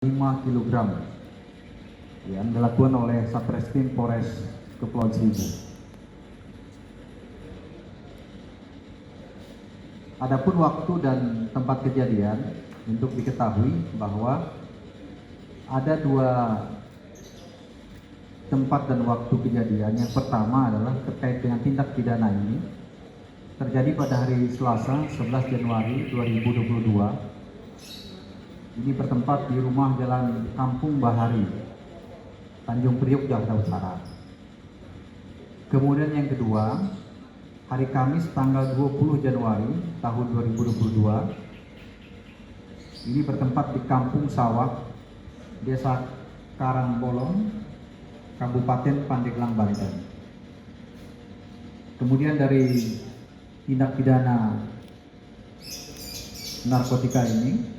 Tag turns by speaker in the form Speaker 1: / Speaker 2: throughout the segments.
Speaker 1: 5 kg yang dilakukan oleh Satreskrim Polres Kepulauan Seribu. Adapun waktu dan tempat kejadian untuk diketahui bahwa ada dua tempat dan waktu kejadian. Yang pertama adalah terkait dengan tindak pidana ini terjadi pada hari Selasa 11 Januari 2022. Ini bertempat di rumah Jalan Kampung Bahari, Tanjung Priok, Jakarta Utara. Kemudian yang kedua, hari Kamis tanggal 20 Januari tahun 2022, ini bertempat di Kampung Sawah, Desa Karangbolong, Kabupaten Pandeglang, Banten. Kemudian dari tindak pidana narkotika ini,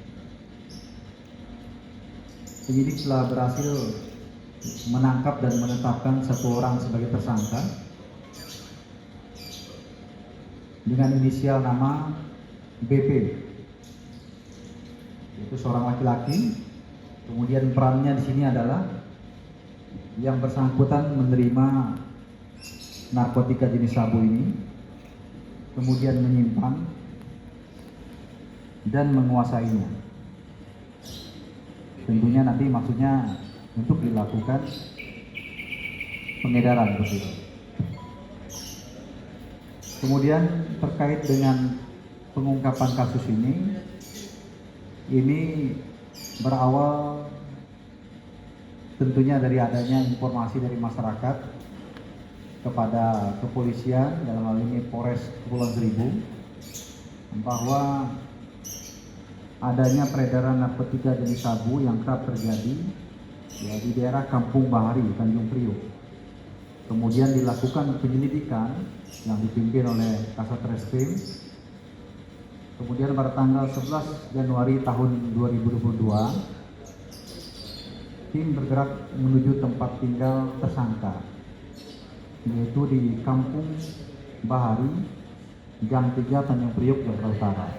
Speaker 1: penyidik telah berhasil menangkap dan menetapkan satu orang sebagai tersangka dengan inisial nama BP, yaitu seorang laki-laki. Kemudian perannya di sini adalah yang bersangkutan menerima narkotika jenis sabu ini, kemudian menyimpan dan menguasainya. Tentunya nanti maksudnya untuk dilakukan pengedaran begitu. Kemudian terkait dengan pengungkapan kasus ini berawal tentunya dari adanya informasi dari masyarakat kepada kepolisian, dalam hal ini Polres Kepulauan Seribu, bahwa adanya peredaran narkotika jenis sabu yang kerap terjadi di daerah Kampung Bahari, Tanjung Priok. Kemudian dilakukan penyelidikan yang dipimpin oleh Kasatreskrim. Kemudian pada tanggal 11 Januari tahun 2022, tim bergerak menuju tempat tinggal tersangka, yaitu di Kampung Bahari, Gang 3, Tanjung Priok, Jakarta Utara.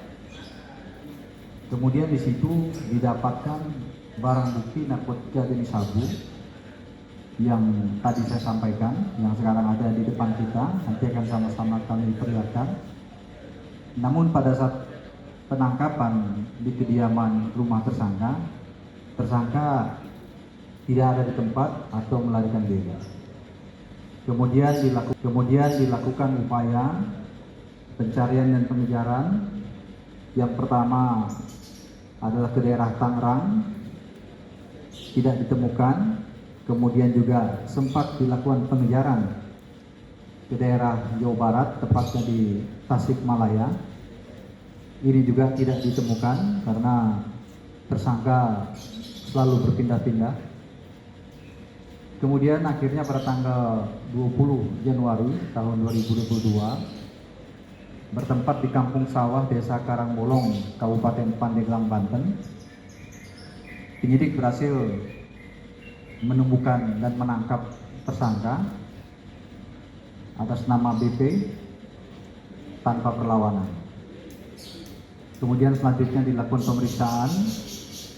Speaker 1: Kemudian di situ didapatkan barang bukti narkotika jenis sabu yang tadi saya sampaikan, yang sekarang ada di depan kita, nanti akan sama-sama kami perlihatkan. Namun pada saat penangkapan di kediaman rumah tersangka tidak ada di tempat atau melarikan diri. Kemudian dilakukan upaya pencarian dan pengejaran. Yang pertama adalah ke daerah Tangerang, tidak ditemukan. Kemudian juga sempat dilakukan pengejaran ke daerah Jawa Barat, tepatnya di Tasikmalaya. Ini juga tidak ditemukan karena tersangka selalu berpindah-pindah. Kemudian akhirnya pada tanggal 20 Januari tahun 2022 bertempat di Kampung Sawah, Desa Karangbolong, Kabupaten Pandeglang, Banten, penyidik berhasil menemukan dan menangkap tersangka atas nama BP tanpa perlawanan. Kemudian selanjutnya dilakukan pemeriksaan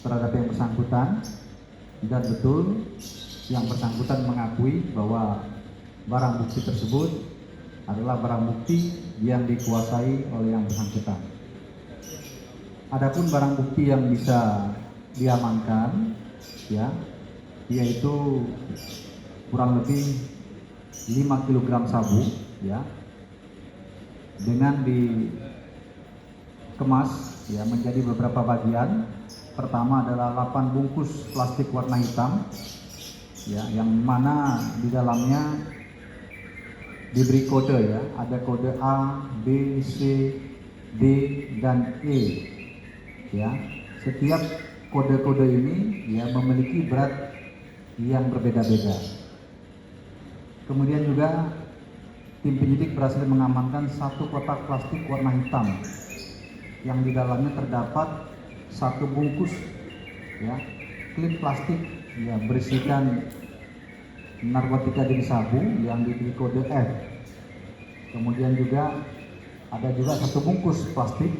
Speaker 1: terhadap yang bersangkutan, dan betul yang bersangkutan mengakui bahwa barang bukti tersebut adalah barang bukti yang dikuasai oleh yang bersangkutan. Adapun barang bukti yang bisa diamankan, yaitu kurang lebih 5 kg sabu, dengan dikemas menjadi beberapa bagian. Pertama adalah 8 bungkus plastik warna hitam, yang mana di dalamnya diberi kode, ada kode A, B, C, D, dan E. Setiap kode-kode ini memiliki berat yang berbeda-beda. Kemudian juga tim penyidik berhasil mengamankan 1 kotak plastik warna hitam yang di dalamnya terdapat 1 bungkus klip plastik berisikan narkotika jenis sabu yang diberi kode F. Kemudian juga ada 1 bungkus plastik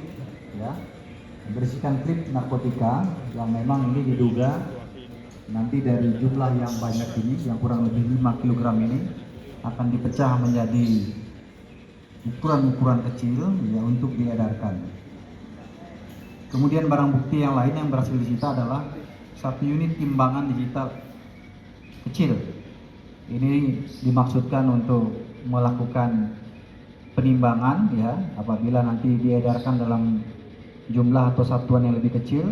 Speaker 1: berisikan klip narkotika yang memang ini diduga Nanti dari jumlah yang banyak ini, yang kurang lebih 5 kg ini akan dipecah menjadi ukuran-ukuran kecil ya untuk diedarkan. Kemudian barang bukti yang lain yang berhasil disita adalah 1 unit timbangan digital kecil. Ini dimaksudkan untuk melakukan penimbangan ya, apabila nanti diedarkan dalam jumlah atau satuan yang lebih kecil,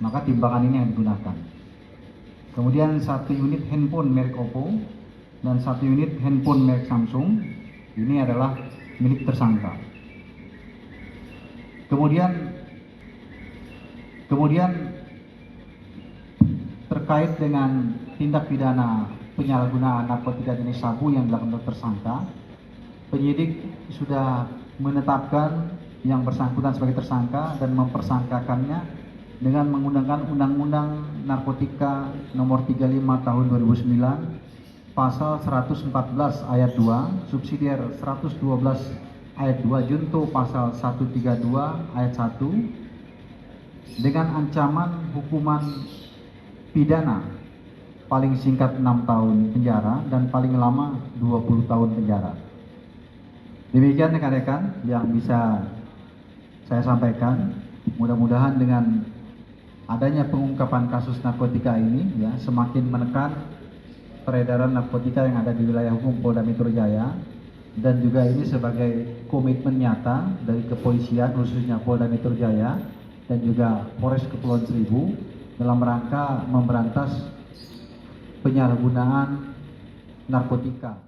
Speaker 1: maka timbangan ini yang digunakan. Kemudian 1 unit handphone merek Oppo dan 1 unit handphone merek Samsung, ini adalah milik tersangka. Kemudian terkait dengan tindak pidana penyalahgunaan narkotika jenis sabu yang dilakukan oleh tersangka, penyidik sudah menetapkan yang bersangkutan sebagai tersangka dan mempersangkakannya dengan menggunakan Undang-Undang Narkotika Nomor 35 Tahun 2009, Pasal 114 Ayat 2, Subsidiar 112 Ayat 2, Junto Pasal 132 Ayat 1, dengan ancaman hukuman pidana paling singkat 6 tahun penjara dan paling lama 20 tahun penjara. Demikian rekan-rekan yang bisa saya sampaikan. Mudah-mudahan dengan adanya pengungkapan kasus narkotika ini ya semakin menekan peredaran narkotika yang ada di wilayah hukum Polda Metro Jaya, dan juga ini sebagai komitmen nyata dari kepolisian khususnya Polda Metro Jaya dan juga Polres Kepulauan Seribu dalam rangka memberantas penyalahgunaan narkotika.